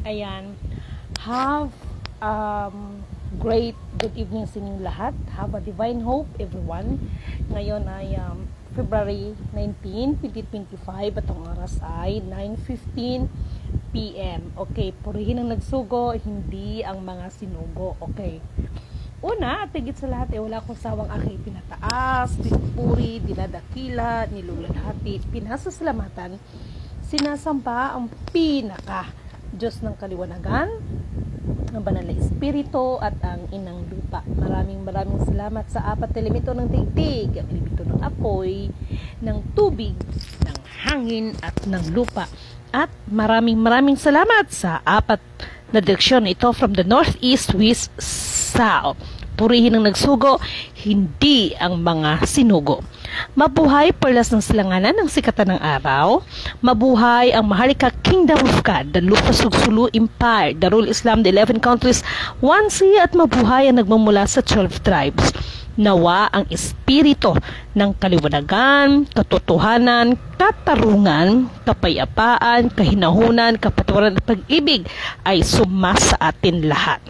Ayan. Have great good evening sa inyong lahat. Have a divine hope, everyone. Ngayon ay February 19, 2025 at ang oras ay 9:15 PM. Okay, purihin ang nagsugo, hindi ang mga sinugo. Okay. Una, at higit sa lahat, wala akong sawang aking pinataas, pinupuri, dinadakila, nilulalhati, pinasasalamatan, sinasamba ang pinaka Diyos ng kaliwanagan, ang banal na espiritu at ang inang lupa. Maraming salamat sa apat elemento ng daigdig, ang elemento ng apoy, ng tubig, ng hangin at ng lupa. At maraming salamat sa apat na direksyon ito from the northeast, west, south. Purihin ang nagsugo, hindi ang mga sinugo. Mabuhay perlas ng silanganan ng sikatan ng araw. Mabuhay ang Maharlika Kingdom of God, the Lupa Sugsulu Empire, the Rule Islam, the 11 countries, one sea, at mabuhay ang nagmumula sa 12 tribes. Nawa ang espiritu ng kaliwanagan, katotohanan, katarungan, kapayapaan, kahinahunan, kapatawaran at pag-ibig ay sumasa atin lahat.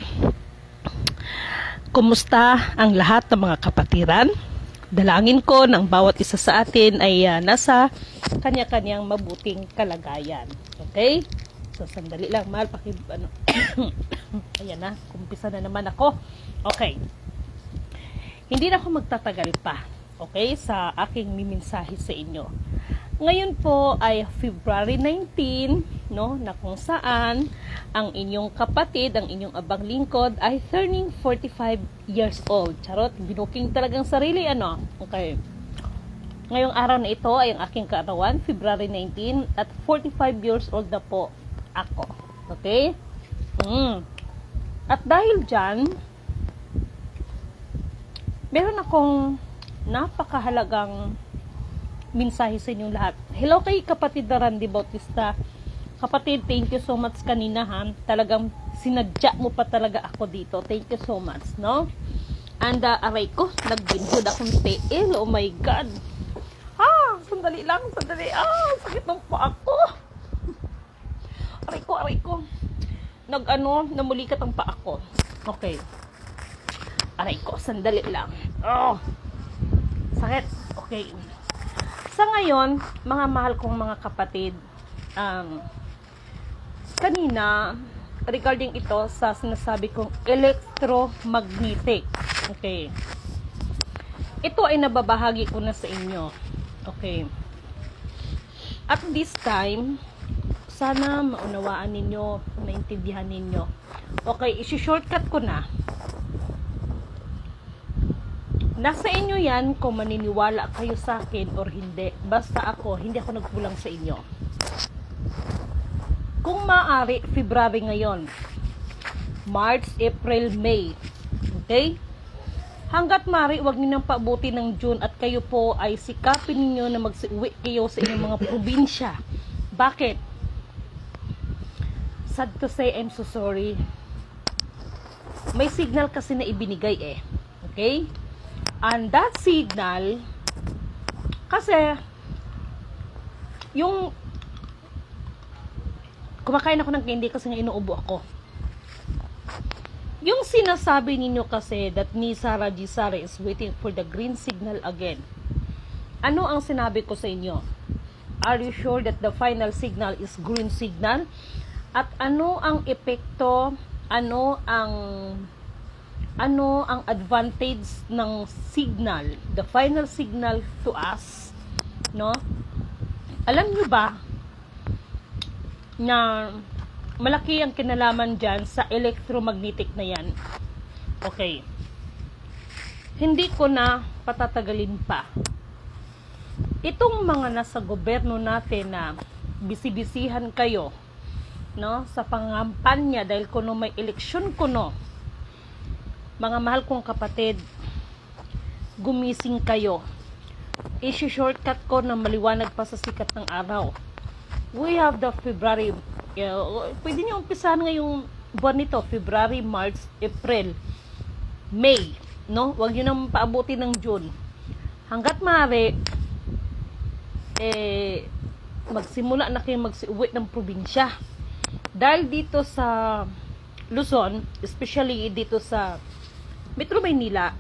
Kumusta ang lahat ng mga kapatiran? Dalangin ko ng bawat isa sa atin ay nasa kanya-kanyang mabuting kalagayan. Okay? So, sandali lang, mahal. Ayan na, kumpisa na naman ako. Okay. Hindi na ako magtatagal pa. Okay? Sa aking mimensahe sa inyo. Ngayon po ay February 19, no, na kung saan ang inyong kapatid, ang inyong abang lingkod ay turning 45 years old. Charot, binuking talagang sarili, ano? Okay. Ngayong araw na ito ay ang aking kaarawan, February 19, at 45 years old na po ako. Okay? At dahil dyan, meron akong napakahalagang mensahe sa inyong lahat. Hello kay kapatid na Randy Bautista. Kapatid, thank you so much kanina, ha. Talagang sinadya mo pa talaga ako dito. Thank you so much, no? And aray ko, nagbinhod akong TL. Oh my God. Sandali lang, sandali. Sakit ng paa ko. Aray ko. Namulikat ang paa ko. Okay. Aray ko, sandali lang. Sakit. Okay. Sa ngayon, mga mahal kong mga kapatid, kanina, regarding ito sa sinasabi kong electromagnetic. Okay. Ito ay nababahagi ko na sa inyo. Okay. At this time, sana maunawaan ninyo, maintindihan ninyo. Okay, isi-shortcut ko na. Nasa inyo yan kung maniniwala kayo sa akin or hindi. Basta ako, hindi ako nagkulang sa inyo. Kung maaari, February ngayon. March, April, May. Okay? Hanggat maaari, huwag niyo nang paabuti ng June at kayo po ay sikapin niyo na mag-uwi kayo sa inyong mga probinsya. Bakit? Sad to say, I'm so sorry. May signal kasi na ibinigay eh. Okay? And that signal, kasi, yung, kumakain ako ng candy kasi nga inuubo ako. Yung sinasabi ninyo kasi that ni Sarah G. Sara is waiting for the green signal again. Ano ang sinabi ko sa inyo? Are you sure that the final signal is green signal? At ano ang epekto, ano ang advantage ng signal, the final signal to us, no? Alam nyo ba na malaki ang kinalaman dyan sa electromagnetic na yan? Okay. Hindi ko na patatagalin pa. Itong mga nasa gobyerno natin na bisibisihan kayo, no, sa pangampanya dahil kuno may eleksyon kuno. Mga mahal kong kapatid, gumising kayo. I-shortcut ko na maliwanag pa sa sikat ng araw. We have the February. Pwede nyo umpisahan ngayong buwan nito. February, March, April, May. No? Huwag nyo nang paabuti ng June. Hanggat maaari, magsimula na kayo mag-uwi ng probinsya. Dahil dito sa Luzon, especially dito sa Metro Maynila,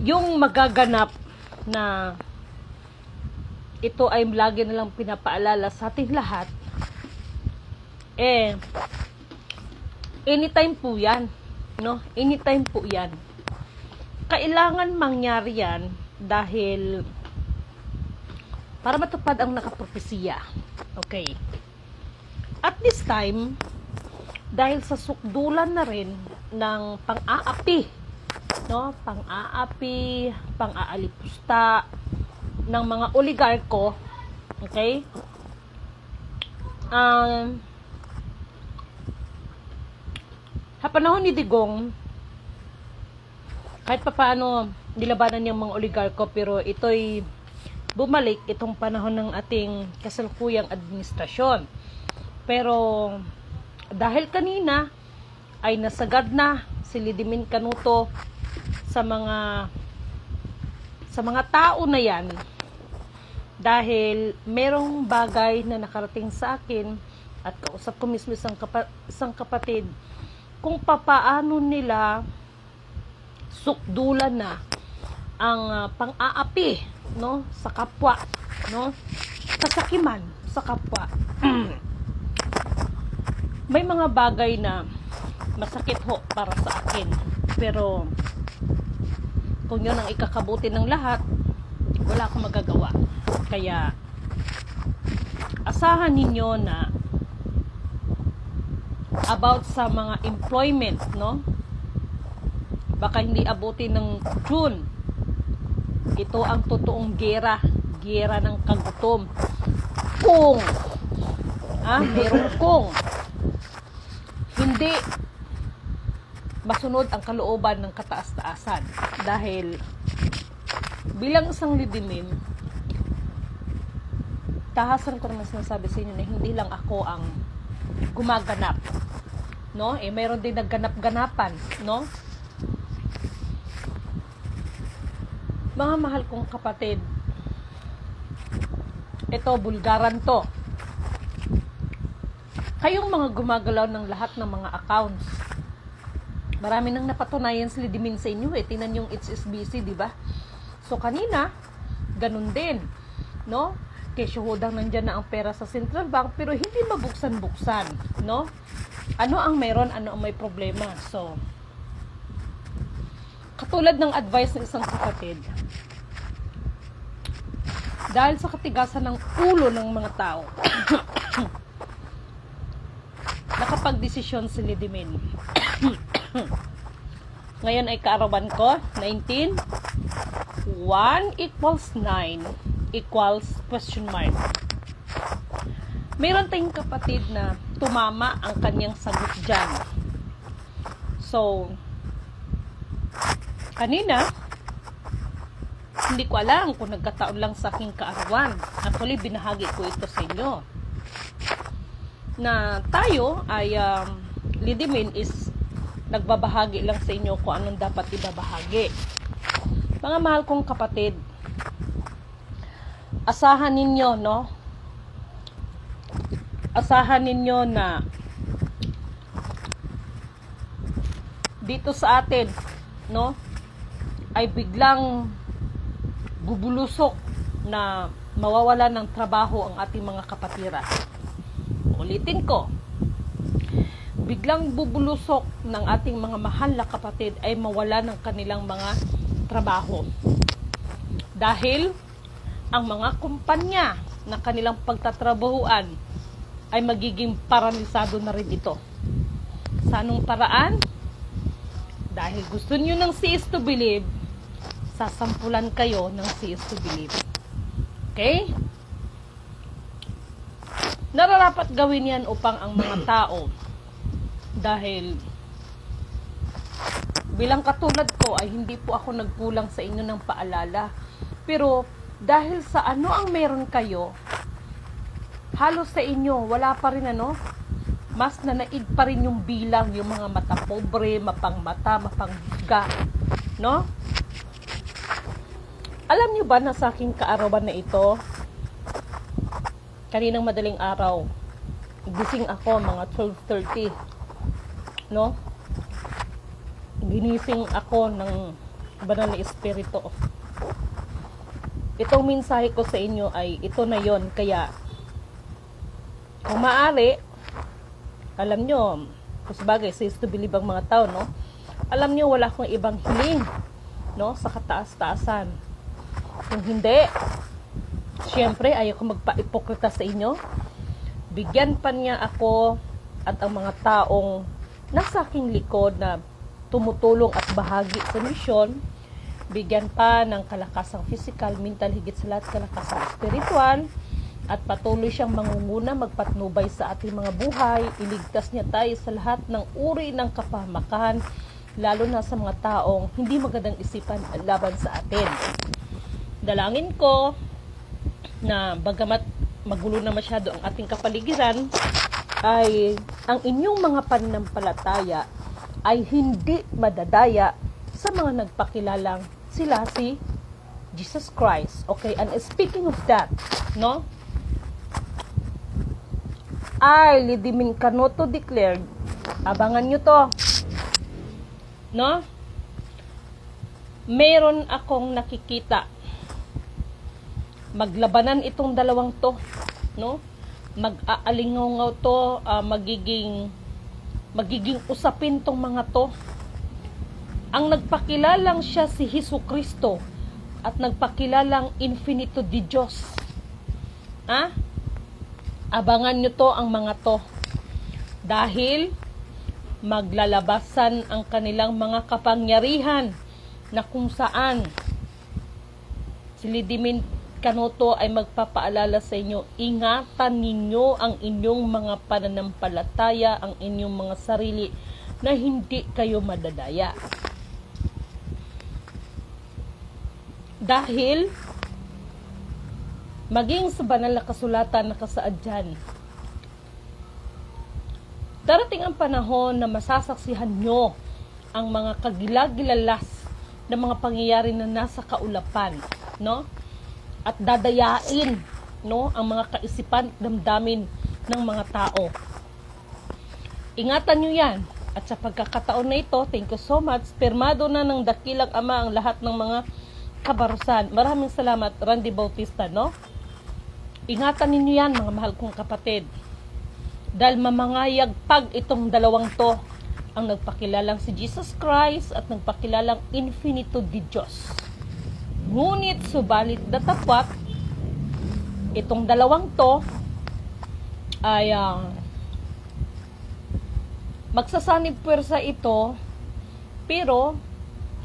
yung magaganap na ito ay lagi nalang pinapaalala sa ating lahat, anytime po yan, no? Anytime po yan. Kailangan mangyari yan dahil para matupad ang nakapropesiya. Okay. At this time, dahil sa sukdulan na rin ng pang-aapi, no? Pang-aapi, pang-aalipusta ng mga oligarko, okay? Sa panahon ni Digong, kahit pa paano nilabanan niyang mga oligarko, pero ito'y bumalik itong panahon ng ating kasalukuyang administrasyon. Pero dahil kanina ay nasagad na si Lidimin Canuto sa mga tao na yan, dahil merong bagay na nakarating sa akin at kausap ko mismo isang kapatid kung papaano nila sukdulan na ang pang-aapi, no, sa kapwa, no, kasakiman sa kapwa. May mga bagay na masakit ho para sa akin, pero kung yun ang ikakabuti ng lahat, wala akong magagawa. Kaya asahan ninyo na about sa mga employment, no, baka hindi abuti ng June. Ito ang totoong gera ng kagutom. Kung meron kung hindi masunod ang kalooban ng kataas-taasan. Dahil bilang isang lidimin, tahasan ko naman sinasabi sa inyo na hindi lang ako ang gumaganap, no? Mayroon din nagganap-ganapan, no? Mga mahal kong kapatid, ito, bulgaran to. Kayong mga gumagalaw ng lahat ng mga accounts, marami nang napatunayan si Lidimin sa inyo Tingnan yung HSBC, di ba? So kanina, ganun din, no? Kesyo hodang nandyan na ang pera sa Central Bank, pero hindi mabuksan-buksan, no? Ano ang meron, ano ang may problema? So, katulad ng advice ng isang kapatid, dahil sa katigasan ng ulo ng mga tao, nakapag-desisyon si Lidimin. Ngayon ay kaarawan ko, 19, 1 equals 9 equals question mark. Mayroon tayong kapatid na tumama ang kanyang sagot dyan. So, kanina, hindi ko alam kung nagkataon lang sa aking kaarawan. Actually, binahagi ko ito sa inyo. Na tayo ay, Lidimin is nagbabahagi lang sa inyo kung anong dapat ibabahagi. Mga mahal kong kapatid, asahan ninyo, no? Asahan ninyo na dito sa atin, no, ay biglang bubulusok na mawawala ng trabaho ang ating mga kapatira. Ulitin ko, biglang bubulusok ng ating mga mahal na kapatid ay mawala ng kanilang mga trabaho. Dahil ang mga kumpanya na kanilang pagtatrabahuan ay magiging paralisado na rin ito. Sa anong paraan? Dahil gusto nyo ng CS to believe, sasampulan kayo ng CS to believe. Okay? Nararapat gawin yan upang ang mga tao, dahil bilang katulad ko ay hindi po ako nagkulang sa inyo ng paalala, pero dahil sa ano ang meron kayo, halos sa inyo wala pa rin mas nanaig pa rin yung bilang, yung mga mata pobre, mapangmata, mapanghusga, no? Alam niyo ba na sa aking kaarawan na ito, kaninang madaling araw, gising ako mga 12:30, no? Ginising ako ng banal na espiritu. Itong mensahe ko sa inyo ay ito na yon. Kaya kung maaari, alam nyo, sabagay, says to believe ang mga tao, no? Alam nyo, wala akong ibang hiling, no? Sa kataas-taasan. Kung hindi, syempre, ayaw ko magpa-ipokrita sa inyo. Bigyan pa niya ako at ang mga taong nasa aking likod na tumutulong at bahagi sa misyon, bigyan pa ng kalakasang physical, mental, higit sa lahat kalakasang spiritual, at patuloy siyang mangunguna, magpatnubay sa ating mga buhay. Iligtas niya tayo sa lahat ng uri ng kapahamakan, lalo na sa mga taong hindi magandang isipan laban sa atin. Dalangin ko na bagamat magulo na masyado ang ating kapaligiran, ay ang inyong mga pananampalataya ay hindi madadaya sa mga nagpakilalang sila si Jesus Christ. Okay, and speaking of that, no? I, Lidimin Canoto declared, abangan nyo to, no? Meron akong nakikita. Maglabanan itong dalawang to, no? Mag-aalingaw to, magiging usapin tong mga to. Ang nagpakilalang siya si Jesucristo at nagpakilalang infinito di Diyos. Abangan nyo to ang mga to. Dahil maglalabasan ang kanilang mga kapangyarihan na kung saan si Lidimin Canoto ay magpapaalala sa inyo, ingatan ninyo ang inyong mga pananampalataya, ang inyong mga sarili, na hindi kayo madadaya. Dahil maging sa banal na kasulatan nakasaad dyan, darating ang panahon na masasaksihan nyo ang mga kagilagilalas na mga pangyayari na nasa kaulapan, no? At dadayain, no, ang mga kaisipan at damdamin ng mga tao. Ingatan nyo yan. At sa pagkakataon na ito, thank you so much. Permado na ng dakilang Ama ang lahat ng mga kabarusan. Maraming salamat, Randy Bautista, no? Ingatan ninyo yan, mga mahal kong kapatid. Dahil mamangayag pag itong dalawang to, ang nagpakilalang si Jesus Christ at nagpakilalang infinito di Diyos. Ngunit subalit datapwat, itong dalawang to ay magsasanib puwersa ito, pero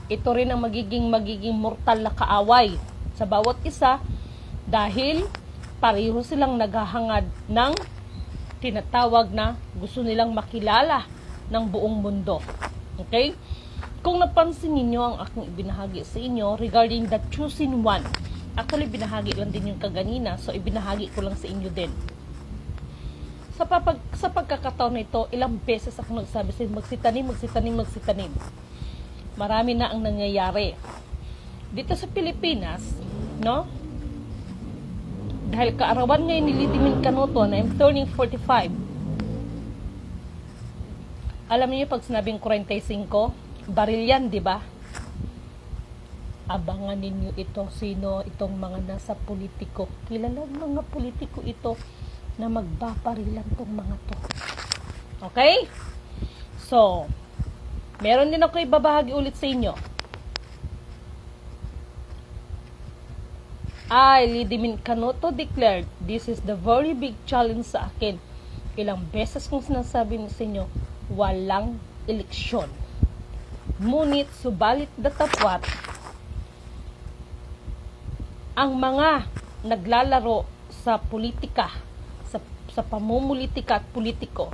ito rin ang magiging mortal na kaaway sa bawat isa, dahil pareho silang naghahangad ng tinatawag na gusto nilang makilala ng buong mundo. Okay? Kung napansin ninyo ang aking ibinahagi sa inyo regarding the chosen one, actually binahagi lang din yung kaganina, so ibinahagi ko lang sa inyo din. Sa pagkakataon na ito, ilang beses ako nagsabi sa inyo, magsitanim. Marami na ang nangyayari. Dito sa Pilipinas, no? Dahil kaarawan ngayon ni Lidimin Canoto na I'm turning 45. Alam niyo pag sinabing 45, baril yan, di ba? Abangan ninyo ito, sino itong mga nasa politiko. Kilala mga politiko ito na magbaparilan tong mga to. Okay? So, meron din ako ibabahagi ulit sa inyo. I, Lidimin Canoto declared, this is the very big challenge sa akin. Ilang beses kong sinasabi sa inyo, walang eleksyon. Ngunit, subalit datapwat, ang mga naglalaro sa politika, sa pamumulitika at politiko,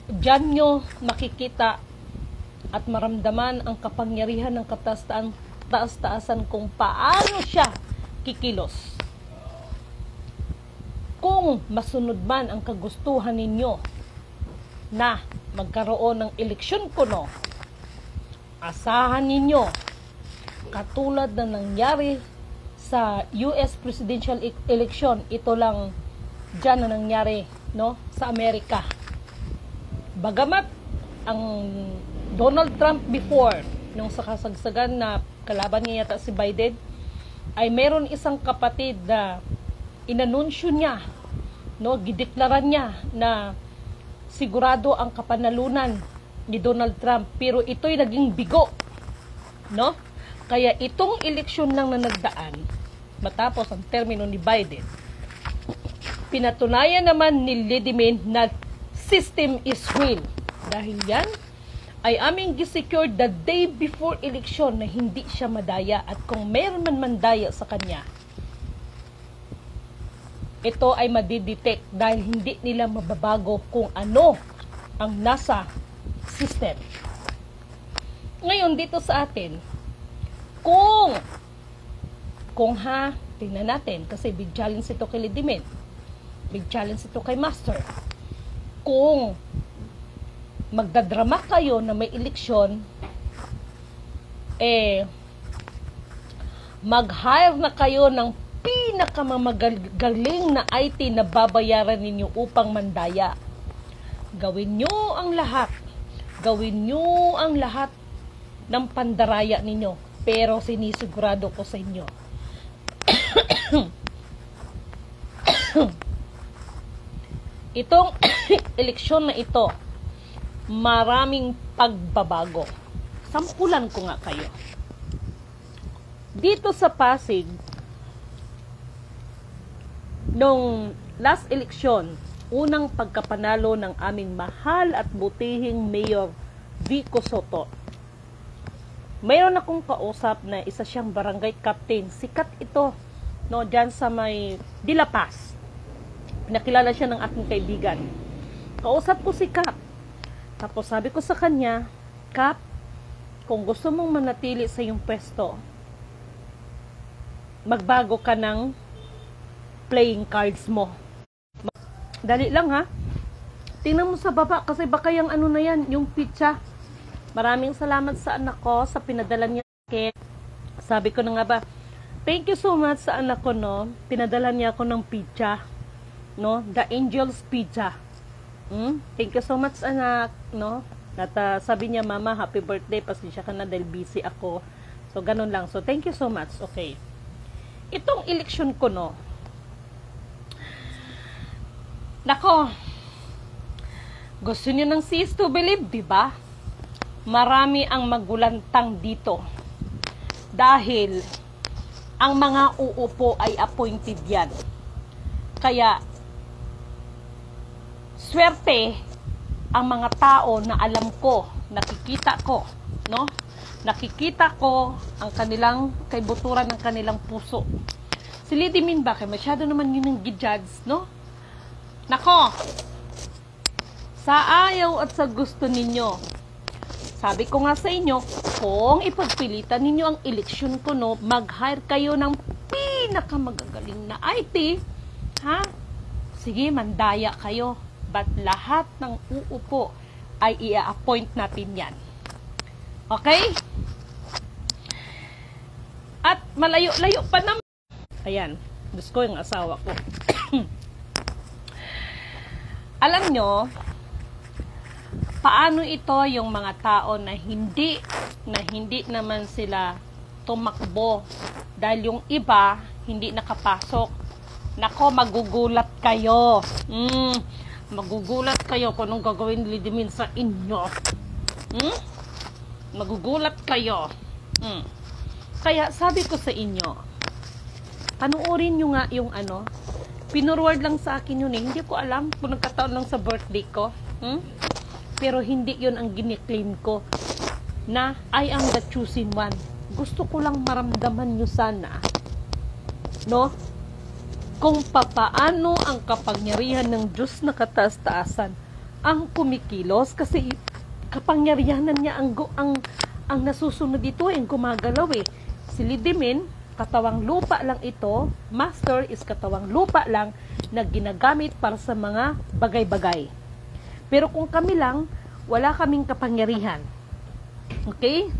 diyan nyo makikita at maramdaman ang kapangyarihan ng taas-taasan kung paano siya kikilos. Kung masunod man ang kagustuhan ninyo na magkaroon ng eleksyon kuno, asahan ninyo katulad na nangyari sa US presidential election. Ito lang dyan na nangyari, no, sa Amerika. Bagamat ang Donald Trump before, nung sa kasagsagan na kalaban niya yata si Biden, ay meron isang kapatid na inanunsyo niya, no, gideklaran niya na sigurado ang kapanalunan ni Donald Trump, pero ito'y naging bigo, no? Kaya itong eleksyon lang na nagdaan matapos ang termino ni Biden, pinatunayan naman ni Lidman na system is real. Dahil yan ay aming gisecure the day before election na hindi siya madaya, at kung meron man mandaya sa kanya, ito ay madidetect dahil hindi nila mababago kung ano ang nasa system. Ngayon dito sa atin, kung tingnan natin, kasi big challenge ito kay Lidman, big challenge ito kay Master. Kung magdadrama kayo na may eleksyon, mag-hire na kayo ng pinakamagaling na IT na babayaran ninyo upang mandaya. Gawin nyo ang lahat. Gawin nyo ang lahat ng pandaraya ninyo. Pero sinisigurado ko sa inyo, itong eleksyon na ito, maraming pagbabago. Sampulan ko nga kayo. Dito sa Pasig, nung last election, unang pagkapanalo ng aming mahal at butihing Mayor Vico Soto, mayroon akong kausap na isa siyang barangay captain. Sikat ito, no, dyan sa may Dilapas. Pinakilala siya ng aking kaibigan. Kausap ko si Cap. Tapos sabi ko sa kanya, Cap, kung gusto mong manatili sa iyong pwesto, magbago ka ng playing cards mo. Dali lang ha. Tingnan mo sa baba kasi baka yung ano na yan, yung pizza. Maraming salamat sa anak ko sa pinadala niya. Sabi ko na nga ba, thank you so much sa anak ko, no. Pinadala niya ako ng pizza, no, the Angel's Pizza. Thank you so much, anak, no. At sabi niya, mama, happy birthday, pasensya ka na dahil busy ako. So ganun lang. So thank you so much. Okay. Itong election ko, no. Nako. Gusto niyo ng cease to believe, di ba? Marami ang magulantang dito. Dahil ang mga uupo ay appointed yan. Kaya swerte ang mga tao na alam ko, nakikita ko, no? Nakikita ko ang kanilang kaibuturan ng kanilang puso. Si Lidman ba, kaya masyado naman yun ang gijudge, no? Nako, sa ayaw at sa gusto ninyo, sabi ko nga sa inyo, kung ipagpilitan ninyo ang eleksyon ko, no, mag-hire kayo ng pinakamagagaling na IT, ha? Sige, mandaya kayo. But lahat ng uupo ay i-appoint natin yan. Okay? At malayo-layo pa naman. Ayan, Diyos ko yung asawa ko. Alam nyo, paano ito yung mga tao na hindi naman sila tumakbo dahil yung iba hindi nakapasok. Nako, magugulat kayo. Magugulat kayo kung anong gagawin ni Lidman sa inyo. Magugulat kayo. Kaya sabi ko sa inyo, panoorin nyo nga yung ano, pinurward lang sa akin yun eh. Hindi ko alam kung nagkataon lang sa birthday ko. Pero hindi yun ang giniklaim ko na I am the chosen one. Gusto ko lang maramdaman nyo sana, no, kung papaano ang kapangyarihan ng Diyos na kataas-taasan ang kumikilos, kasi kapangyarihanan niya ang nasusunod dito, yung gumagalaw eh. Si Lidman, katawang lupa lang ito. Master is katawang lupa lang na ginagamit para sa mga bagay-bagay. Pero kung kami lang, wala kaming kapangyarihan. Okay?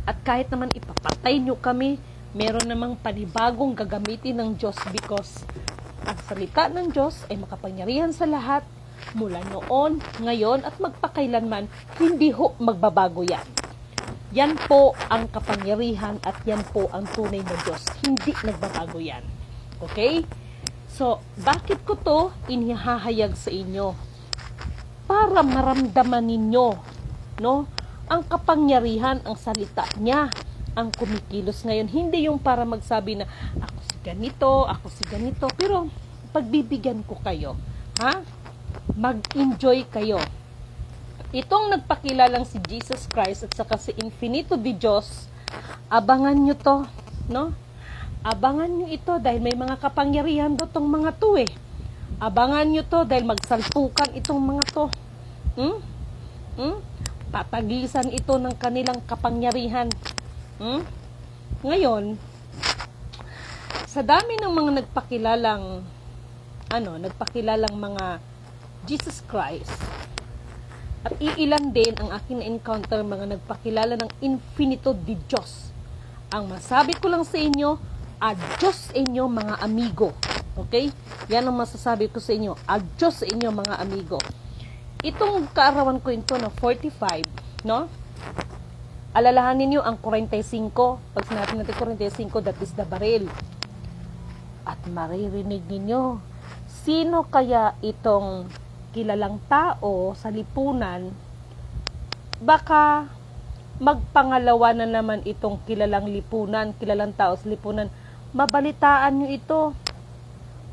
At kahit naman ipapatay nyo kami, meron namang panibagong gagamitin ng Diyos because ang salita ng Diyos ay makapangyarihan sa lahat mula noon, ngayon at magpakailanman, hindi ho magbabago yan. Yan po ang kapangyarihan at yan po ang tunay na Diyos. Hindi nagbabago yan. Okay? So, bakit ko to inihahayag sa inyo? Para maramdaman ninyo, no? Ang kapangyarihan, ang salita niya, ang kumikilos ngayon. Hindi yung para magsabi na, ako si ganito. Pero, pagbibigyan ko kayo. Ha? Mag-enjoy kayo. Itong nagpakilalang si Jesus Christ at saka si Infinito de Diyos, abangan nyo to, no? Abangan nyo ito dahil may mga kapangyarihan do tong mga to eh. Abangan nyo to dahil magsalpukan itong mga to. Tatagisan ito ng kanilang kapangyarihan. Ngayon, sa dami ng mga nagpakilalang mga Jesus Christ, at iilan din ang aking na-encounter mga nagpakilala ng Infinito de Diyos. Ang masabi ko lang sa inyo, Diyos inyo mga amigo. Okay? Yan ang masasabi ko sa inyo, Diyos inyo mga amigo. Itong kaarawan ko ito na 45, no? Alalahanin niyo ang 45. Pag sinabi natin 45, that is the baril. At maririnig ninyo, sino kaya itong kilalang tao sa lipunan? Baka magpangalawa na naman itong kilalang tao sa lipunan. Mabalitaan nyo ito.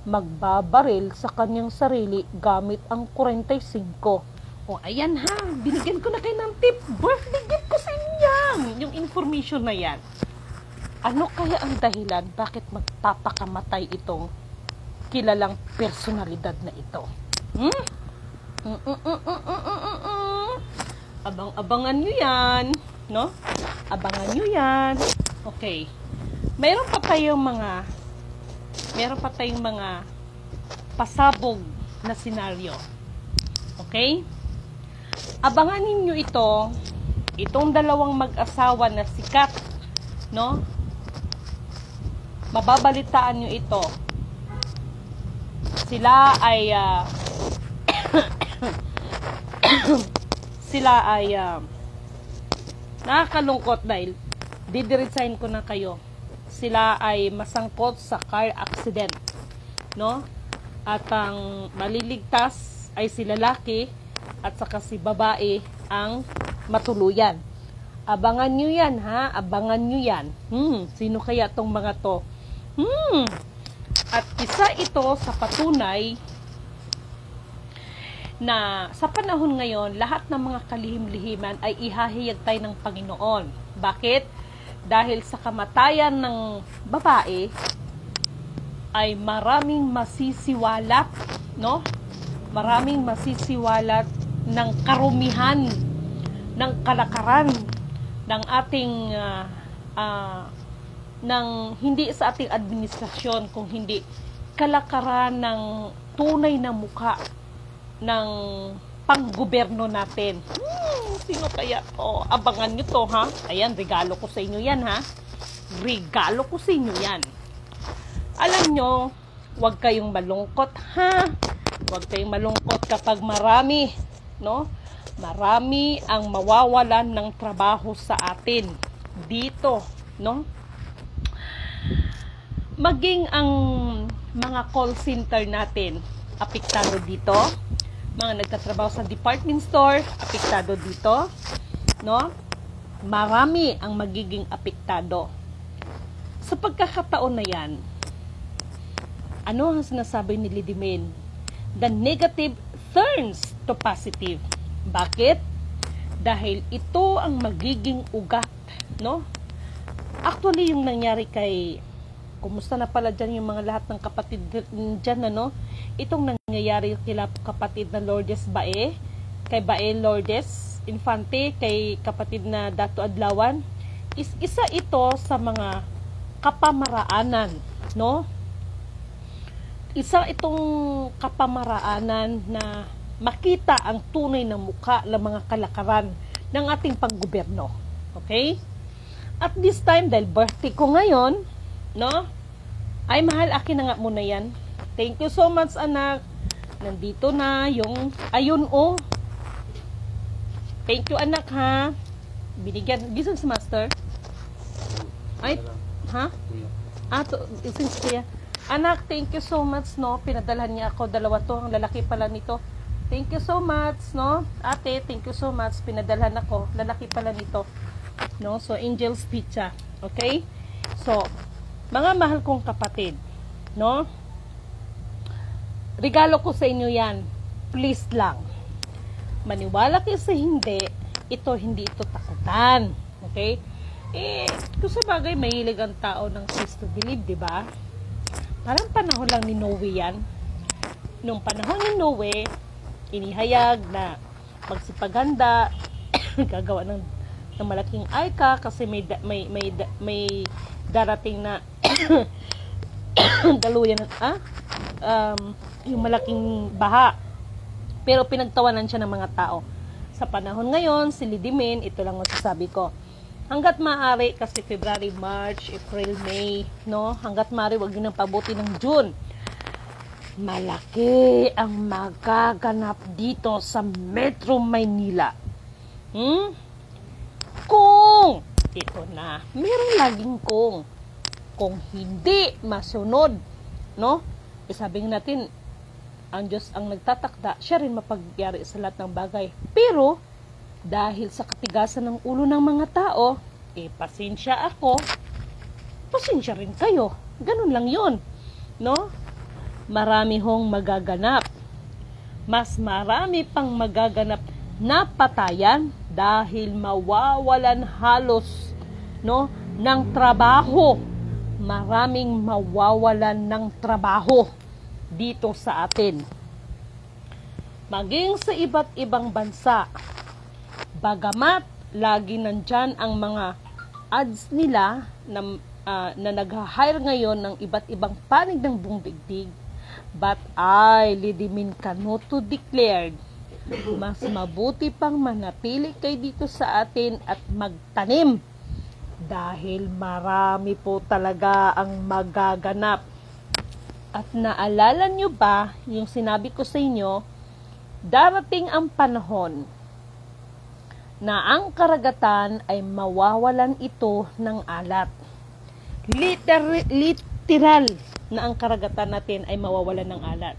Magbabaril sa kanyang sarili gamit ang 45. O ayan ha, binigyan ko na kayo ng tip. Birthday gift ko sa inyo. Yung information na yan. Ano kaya ang dahilan bakit magpapakamatay itong kilalang personalidad na ito? Abang-abangan nyo yan, no? Abangan nyo yan. Okay. Meron pa tayong mga pasabog na senaryo. Okay? Abangan ninyo itong dalawang mag-asawa na sikat, no? Mababalitaan nyo ito. Sila ay nakakalungkot dahil didiretsahin ko na kayo. Sila ay masangkot sa car accident, no? At ang maliligtas ay si lalaki at saka si babae ang matuluyan. Abangan nyo yan, ha? Abangan nyo yan. Sino kaya tong mga to? At isa ito sa patunay na sa panahon ngayon, lahat ng mga kalihim-lihiman ay ihahayag tayo ng Panginoon. Bakit? Dahil sa kamatayan ng babae ay maraming masisiwalat, no? Maraming masisiwalat ng karumihan, ng kalakaran ng ating ng hindi sa ating administrasyon, kung hindi kalakaran ng tunay na muka ng panggoberno natin. Sino kaya to? Abangan nyo to, ha? Ayan, regalo ko sa inyo yan, ha? Regalo ko sa inyo yan. Alam nyo, huwag kayong malungkot, ha? Huwag kayong malungkot kapag marami, no? Marami ang mawawalan ng trabaho sa atin dito, no? Maging ang mga call center natin apektado dito. Mga nagtatrabaho sa department store, apektado dito, no? Marami ang magiging apektado. Sa pagkakataon na yan, ano ang sinasabi ni Lidimen? The negative turns to positive. Bakit? Dahil ito ang magiging ugat, no? Actually, yung nangyari kay, kumusta na pala dyan yung mga lahat ng kapatid dyan, ano? Itong nangyayari kila kapatid na Lourdes Bae, kay Bae Lourdes Infante, kay kapatid na Dato Adlawan, is isa ito sa mga kapamaraanan, no? Isa itong kapamaraanan na makita ang tunay na mukha ng mga kalakaran ng ating panggobyerno. Okay? At this time, dahil birthday ko ngayon, no? Ay, mahal, akin na nga muna yan. Thank you so much, anak. Nandito na yung, ayun, oh. Thank you, anak, ha. Binigyan, gisan si master? Ay, ha? Isin si kuya. Anak, thank you so much, no? Pinadalhan niya ako, dalawa to, ang lalaki pala nito. Thank you so much, no? Ate, thank you so much, pinadalhan ako, lalaki pala nito. No? So, Angel's Pizza. Okay? So, mga mahal kong kapatid, no? Regalo ko sa inyo yan. Please lang. Maniwala kayo sa hindi hindi ito takutan. Okay? Kung sa bagay, mahilig ang tao ng choose to believe, di ba? Parang panahon lang ni Noe yan. Nung panahon ni Noe, inihayag na magsipaganda, gagawa ng malaking arka kasi may darating na daluyan yung malaking baha. Pero pinagtawanan siya ng mga tao. Sa panahon ngayon, si Lidimin, ito lang masasabi ko. Hanggat maaari, kasi February, March, April, May, no? Hanggat maaari, wag yun ang pabuti ng June. Malaki ang magaganap dito sa Metro Maynila. Kung ito na, meron laging kung hindi masunod, no? Sabihin natin, ang Diyos ang nagtatakda, siya rin mapagyari sa lahat ng bagay. Pero, dahil sa katigasan ng ulo ng mga tao, pasensya ako, pasensya rin kayo. Ganun lang yun, no? Marami hong magaganap. Mas marami pang magaganap na patayan dahil mawawalan halos, no, ng trabaho. Maraming mawawalan ng trabaho dito sa atin. Maging sa iba't ibang bansa. Bagamat lagi nandyan ang mga ads nila na nag-hire ngayon ng iba't ibang panig ng buong digdig. But Lidimin Canuto declared, mas mabuti pang manatili kayo dito sa atin at magtanim dahil marami po talaga ang magaganap. At naalala nyo ba yung sinabi ko sa inyo, darating ang panahon na ang karagatan ay mawawalan ito ng alat. Literal na ang karagatan natin ay mawawalan ng alat.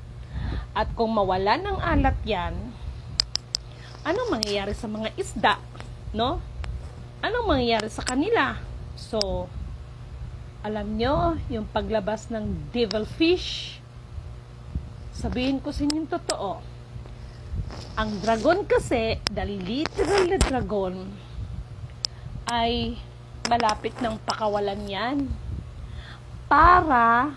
At kung mawalan ng alat yan, anong mangyayari sa mga isda? No? Anong mangyayari sa kanila? So, alam nyo, yung paglabas ng devilfish, sabihin ko sa inyo yung totoo. Ang dragon kasi, dahil literal na dragon, ay malapit ng pakawalan yan. Para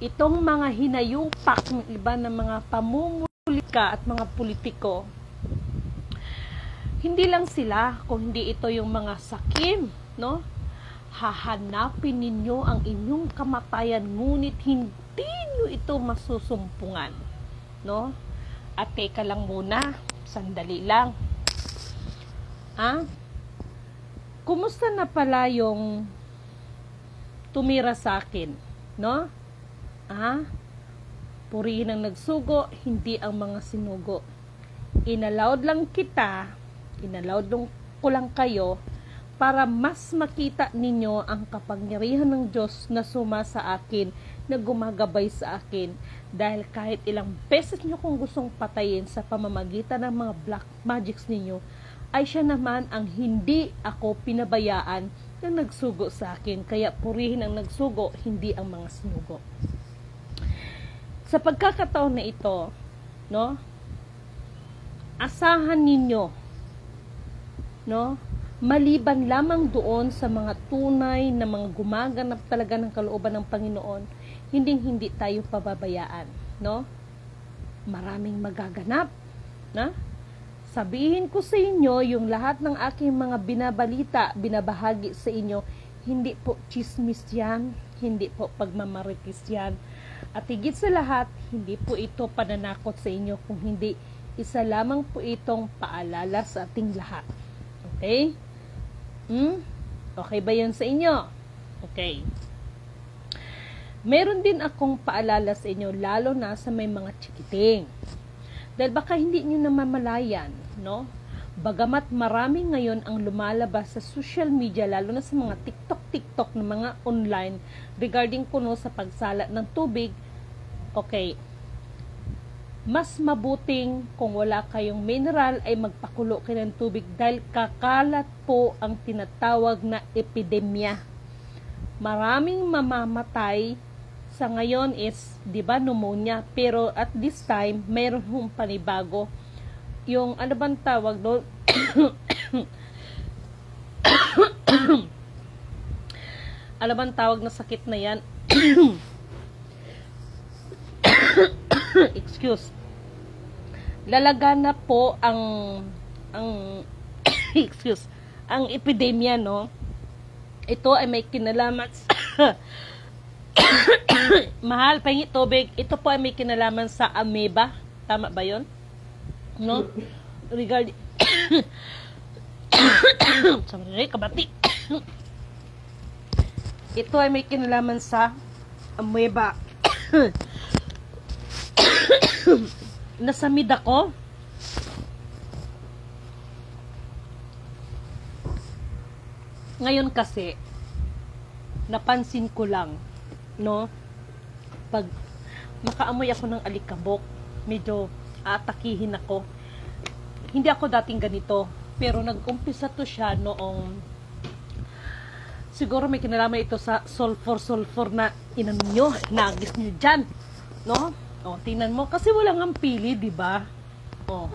itong mga hinayupak ng iba ng mga pamumulika at mga politiko, hindi lang sila, kung hindi ito yung mga sakim, no? Hahanapin ninyo ang inyong kamatayan, ngunit hindi nyo ito masusumpungan, no? At teka lang muna, sandali lang. Kumusta na pala yung tumira sa akin, no? Purihin ang nagsugo, hindi ang mga sinugo. Inallowed ko lang kayo para mas makita ninyo ang kapangyarihan ng Diyos na suma sa akin, na gumagabay sa akin. Dahil kahit ilang beses nyo kung gustong patayin sa pamamagitan ng mga black magics ninyo, ay siya naman ang hindi ako pinabayaan na nagsugo sa akin. Kaya purihin ang nagsugo, hindi ang mga sinugo. Sa pagkakataon na ito, no, asahan ninyo, no, maliban lamang doon sa mga tunay na mga gumaganap talaga ng kalooban ng Panginoon, hindi tayo pababayaan, no? Maraming magaganap, na? Sabihin ko sa inyo, yung lahat ng aking mga binabahagi sa inyo, hindi po chismis yan, hindi po pagmamaritis yan, at higit sa lahat, hindi po ito pananakot sa inyo, kung hindi isa lamang po itong paalala sa ating lahat. Okay? Okay ba yun sa inyo? Okay. Meron din akong paalala sa inyo, lalo na sa may mga chikiting. Dahil baka hindi nyo namamalayan, no? Bagamat marami ngayon ang lumalabas sa social media, lalo na sa mga TikTok na mga online, regarding kuno sa pagsala ng tubig, okay, mas mabuting kung wala kayong mineral ay magpakulo kayo ng tubig dahil kakalat po ang tinatawag na epidemya. Maraming mamamatay sa ngayon is, di ba, pneumonia, pero at this time, mayroon hong panibago. Yung, ano bang tawag doon? Ano bang tawag na sakit na yan? Excuse. Lalaganap po ang excuse, ang epidemya, no? Ito ay may kinalaman mahal, pahingi tubig. Ito po ay may kinalaman sa amoeba. Tama ba yon? No? Regarding sorry, kabati. Ito ay may kinalaman sa amoeba. Nasamid ako. Ngayon kasi napansin ko lang, no, pag makaamoy ako ng alikabok, medyo aatakihin ako. Hindi ako dating ganito, pero nag-umpisa to siya noong, siguro may kinalaman ito sa sulfur na inano nyo, nagis nyo dyan, no? O, tingnan mo, kasi walang ang pili, di ba? O,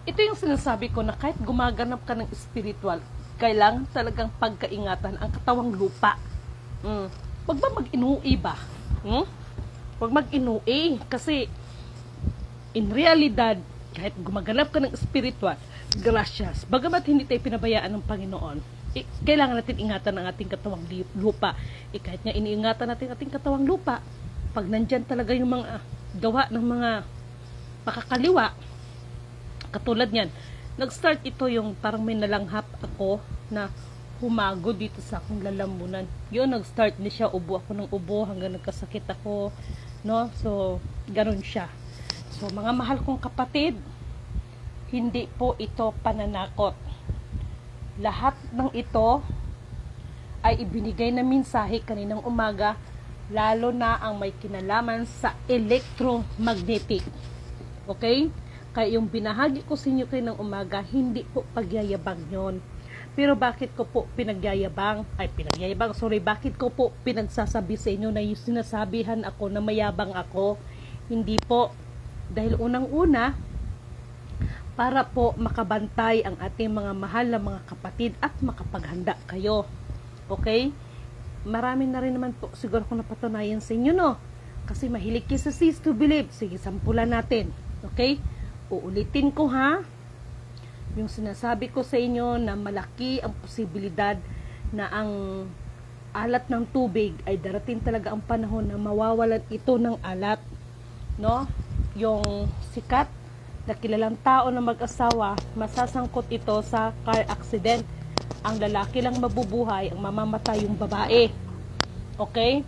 ito yung sinasabi ko na kahit gumaganap ka ng spiritual, kailangan talagang pagkaingatan ang katawang lupa. Wag ba mag-inuwi ba? Wag mag-inuwi, kasi in realidad, kahit gumaganap ka ng spiritual, gracias, bagamat hindi tayo pinabayaan ng Panginoon, kailangan natin ingatan ang ating katawang lupa. Kahit nga iniingatan natin ating katawang lupa, pag nandyan talaga yung mga gawa ng mga pakakaliwa, katulad niyan, nag-start ito yung parang may nalanghap ako na humago dito sa akong lalamunan. Yun, nag-start na siya, ubo ako ng ubo hanggang nagkasakit ako, no? So, ganun siya. So, mga mahal kong kapatid, hindi po ito pananakot. Lahat ng ito ay ibinigay na mensahe kaninang umaga, lalo na ang may kinalaman sa electromagnetic. Okay? Kaya yung binahagi ko sa inyo kaninang umaga, hindi po pagyayabang yon. Pero bakit ko po bakit ko po pinagsasabi sa inyo na yung sinasabihan ako na mayabang ako? Hindi po. Dahil unang-una, para po makabantay ang ating mga mahal na mga kapatid at makapaghanda kayo. Okay? Marami na rin naman po siguro kung napatunayan sa inyo, no? Kasi mahilig kayo sa cease to believe. Sige, sampulan natin. Okay? Uulitin ko, ha? Yung sinasabi ko sa inyo na malaki ang posibilidad na ang alat ng tubig ay darating talaga ang panahon na mawawalan ito ng alat, no? Yung sikat na kilalang tao na mag-asawa, masasangkot ito sa car accident. Ang lalaki lang mabubuhay, ang mamamatay yung babae. Okay?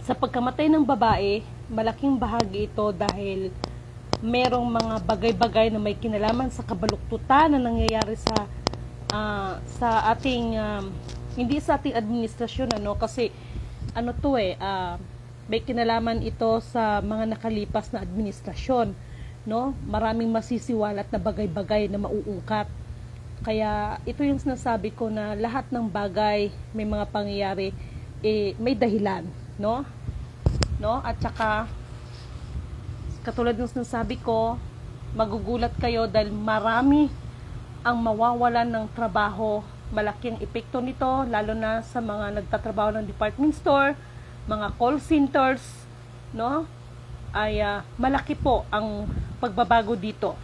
Sa pagkamatay ng babae, malaking bahagi ito dahil merong mga bagay-bagay na may kinalaman sa kabaluktutan na nangyayari sa ating hindi sa ating administrasyon, ano, kasi ano to may kinalaman ito sa mga nakalipas na administrasyon, no? Maraming masisiwalat na bagay-bagay na mauungkat. Kaya ito yung sinasabi ko na lahat ng bagay, may mga pangyayari, may dahilan, no? At saka katulad ng sinasabi ko, magugulat kayo dahil marami ang mawawalan ng trabaho. Malaking epekto nito, lalo na sa mga nagtatrabaho ng department store, mga call centers, no? Ay malaki po ang pagbabago dito,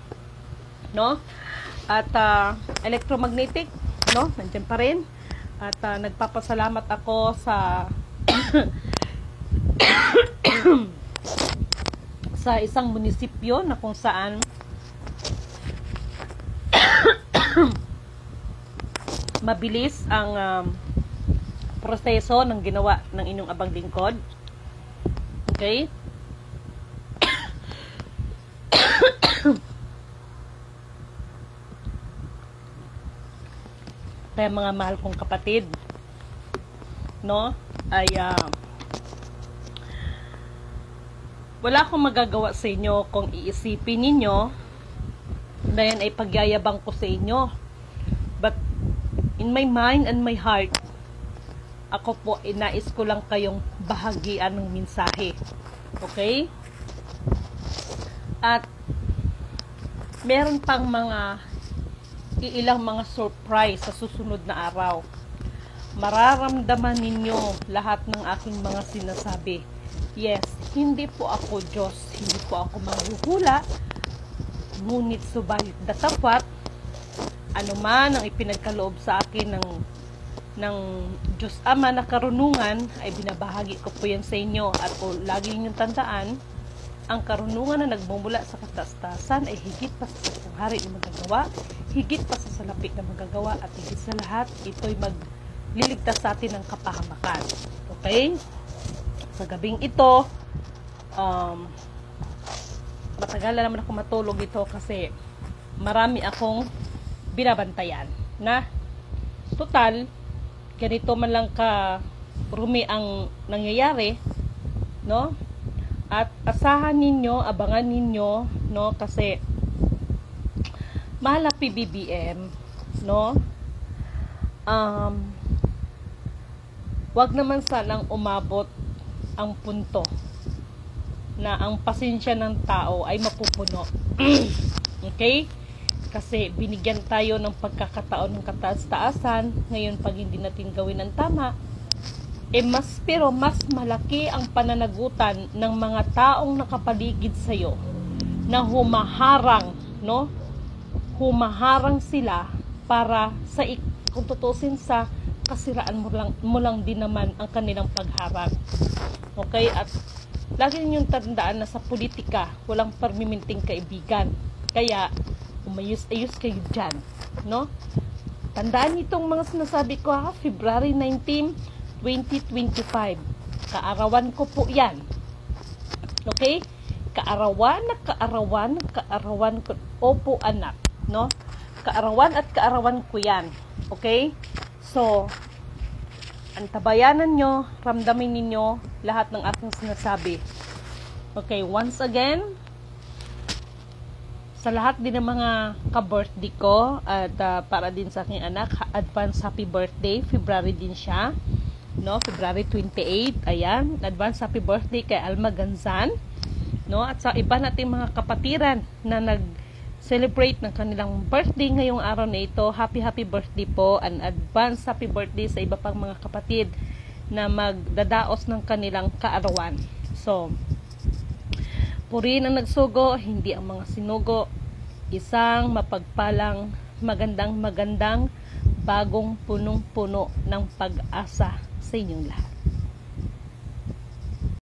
no? At electromagnetic, no? Nandiyan pa rin. At nagpapasalamat ako sa sa isang munisipyo na kung saan mabilis ang proseso ng ginawa ng inyong abang lingkod. Okay? Kaya mga mahal kong kapatid, no, ay wala akong magagawa sa inyo kung iisipin ninyo na yan ay pagyayabang ko sa inyo. But in my mind and my heart, ako po inais ko lang kayong bahagian ng mensahe. Okay? At meron pang ilang mga surprise sa susunod na araw. Mararamdaman ninyo lahat ng aking mga sinasabi. Yes, hindi po ako Diyos, hindi po ako manghuhula, ngunit subalit datapwat, anuman ang ipinagkaloob sa akin ng Diyos Ama na karunungan, ay binabahagi ko po yan sa inyo. At kung lagi ninyong tandaan, ang karunungan na nagmumula sa kataas-taasan ay higit pa sa hari na magagawa, higit pa sa salapik na magagawa, at higit sa lahat, ito'y magliligtas sa atin ng kapahamakan. Okay? Sa gabing ito, matagal na naman ako matulog ito kasi marami akong binabantayan na total, ganito man lang ka rumi ang nangyayari, no? At asahan ninyo, abangan ninyo, no? Kasi mahal na PBBM, no? Wag naman sanang umabot ang punto na ang pasensya ng tao ay mapupuno. Okay? Kasi binigyan tayo ng pagkakataon ng kataas-taasan. Ngayon, pag hindi natin gawin ang tama, pero mas malaki ang pananagutan ng mga taong nakapaligid sa'yo na humaharang, no? Humaharang sila para kung tutusin sa kasiraan mo lang din naman ang kanilang pagharang. Okay? At lagi ninyong tandaan na sa politika, walang permiminting kaibigan. Kaya, umayos-ayos kayo dyan, no? Tandaan itong mga sinasabi ko, ha? February 19, 2025. Kaarawan ko po yan. Okay? Kaarawan ko. Opo, anak. No? Kaarawan ko yan. Okay? So, antabayanan nyo, ramdamin ninyo lahat ng aking sinasabi. Okay, once again, sa lahat din ng mga ka-birthday ko at para din sa aking anak, advance happy birthday. February din siya. No, February 28. Ayan, advance happy birthday kay Alma Ganzan. No, at sa iba nating mga kapatiran na nag-celebrate ng kanilang birthday ngayong araw na ito, happy birthday po, and advance happy birthday sa iba pang mga kapatid na magdadaos ng kanilang kaarawan. So, purihin ang nagsugo, hindi ang mga sinugo. Isang mapagpalang, magandang, bagong punong-puno ng pag-asa sa inyong lahat.